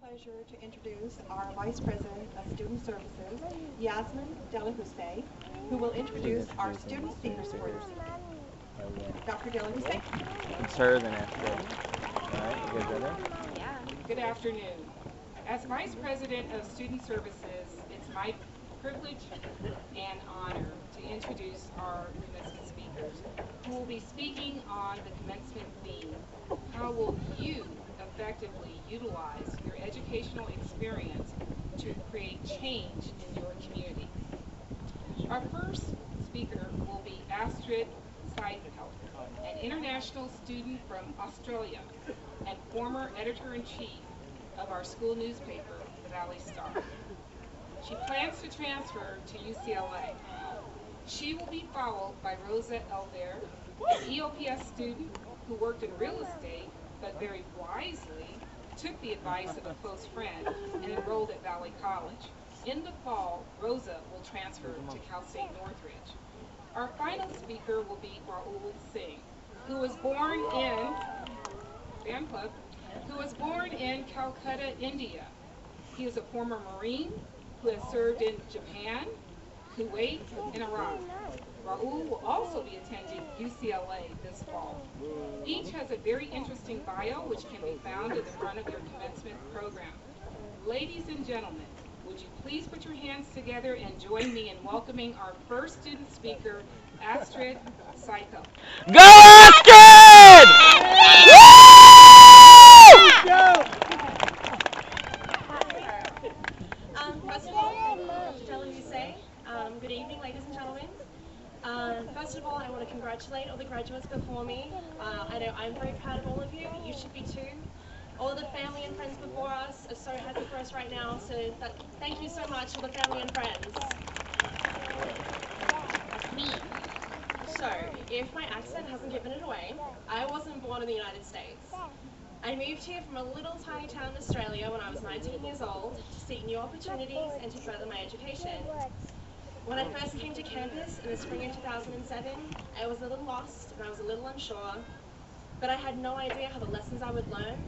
pleasure to introduce our Vice President of Student Services, Yasmin Delahousse, who will introduce our student speakers for this evening. Dr. Delahousse. It's her, then Astrid. All right, you guys ready? Yeah. Good afternoon. As Vice President of Student Services, it's my privilege and honor to introduce our commencement speakers, who will be speaking on the commencement theme, how will you effectively utilize your educational experience to create change in your community. Our first speaker will be Astrid, an international student from Australia and former editor-in-chief of our school newspaper, the Valley Star. She plans to transfer to UCLA. She will be followed by Rosa Elder, an EOPS student who worked in real estate but very wisely took the advice of a close friend and enrolled at Valley College. In the fall, Rosa will transfer to Cal State Northridge. Our final speaker will be Raul Singh, who was born in Calcutta, India. He is a former Marine who has served in Japan, Kuwait, and Iraq. Raul will also be attending UCLA this fall. Each has a very interesting bio which can be found at the front of your commencement program. Ladies and gentlemen, would you please put your hands together and join me in welcoming our first student speaker, Astrid Psycho. Go Astrid! First of all, Dr. Delahousse, good evening, ladies and gentlemen. First of all, I want to congratulate all the graduates before me. I know I'm very proud of all of you. You should be too. All of the family and friends before us are so happy for us right now, so thank you so much, all the family and friends. So, if my accent hasn't given it away, I wasn't born in the United States. I moved here from a little tiny town in Australia when I was 19 years old to seek new opportunities and to further my education. When I first came to campus in the spring of 2007, I was a little lost and I was a little unsure, but I had no idea how the lessons I would learn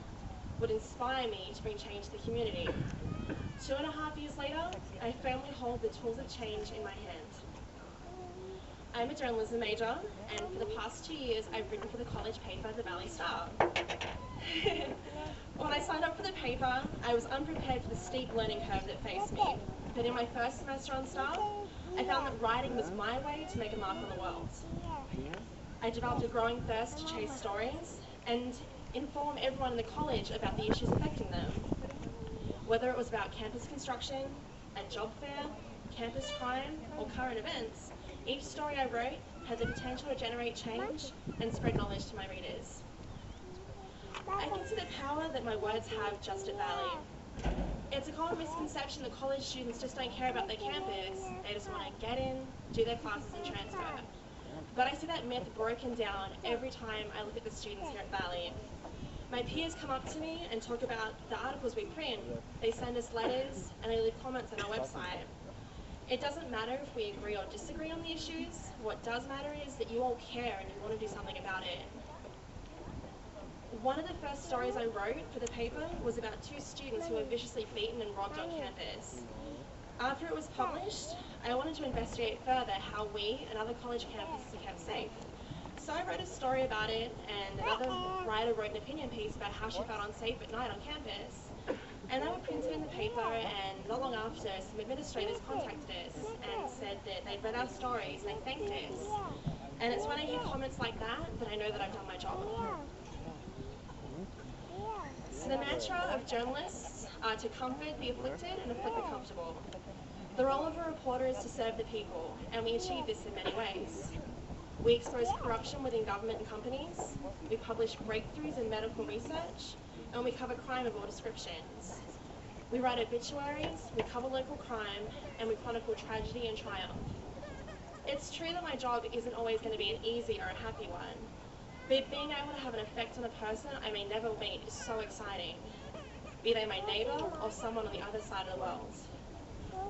would inspire me to bring change to the community. 2.5 years later, I firmly hold the tools of change in my hand. I'm a journalism major, and for the past 2 years, I've written for the college paper, the Valley Star. When I signed up for the paper, I was unprepared for the steep learning curve that faced me. But in my first semester on staff, I found that writing was my way to make a mark on the world. I developed a growing thirst to chase stories and inform everyone in the college about the issues affecting them. Whether it was about campus construction, a job fair, campus crime, or current events, each story I wrote had the potential to generate change and spread knowledge to my readers. I can see the power that my words have just at Valley. It's a common misconception that college students just don't care about their campus, they just want to get in, do their classes and transfer. But I see that myth broken down every time I look at the students here at Valley. My peers come up to me and talk about the articles we print, they send us letters, and they leave comments on our website. It doesn't matter if we agree or disagree on the issues, what does matter is that you all care and you want to do something about it. One of the first stories I wrote for the paper was about 2 students who were viciously beaten and robbed on campus. After it was published, I wanted to investigate further how we and other college campuses are kept safe. So I wrote a story about it, and another writer wrote an opinion piece about how she felt unsafe at night on campus. And they were printed in the paper, and not long after, some administrators contacted us and said that they'd read our stories and they thanked us. And it's when I hear comments like that that I know that I've done my job. So the mantra of journalists are to comfort the afflicted and afflict the comfortable. The role of a reporter is to serve the people, and we achieve this in many ways. We expose corruption within government and companies, we publish breakthroughs in medical research, and we cover crime of all descriptions. We write obituaries, we cover local crime, and we chronicle tragedy and triumph. It's true that my job isn't always going to be an easy or a happy one, but being able to have an effect on a person I may never meet is so exciting, be they my neighbour or someone on the other side of the world.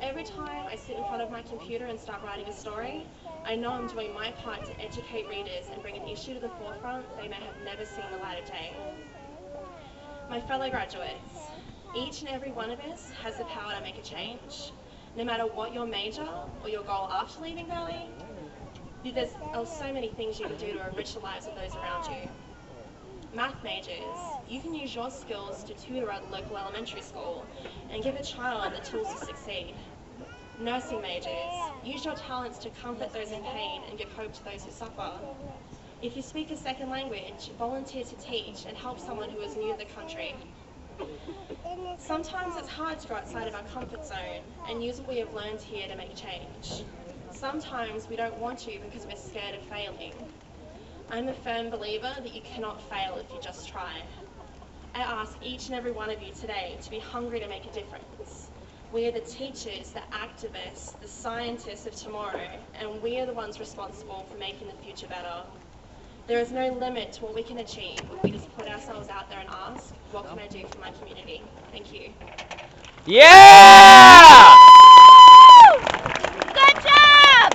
Every time I sit in front of my computer and start writing a story, I know I'm doing my part to educate readers and bring an issue to the forefront they may have never seen the light of day. My fellow graduates, Each and every one of us has the power to make a change. No matter what your major or your goal after leaving Valley, there's so many things you can do to enrich the lives of those around you. Math majors, you can use your skills to tutor at the local elementary school and give a child the tools to succeed. Nursing majors, use your talents to comfort those in pain and give hope to those who suffer. If you speak a second language, volunteer to teach and help someone who is new to the country. Sometimes it's hard to go outside of our comfort zone and use what we have learned here to make change. Sometimes we don't want to because we're scared of failing. I'm a firm believer that you cannot fail if you just try. I ask each and every one of you today to be hungry to make a difference. We are the teachers, the activists, the scientists of tomorrow, and we are the ones responsible for making the future better. There is no limit to what we can achieve if we just put ourselves out there and ask, what can I do for my community? Thank you. Yeah! Good job!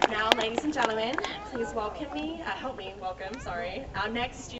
Now, ladies and gentlemen, please help me welcome, our next student.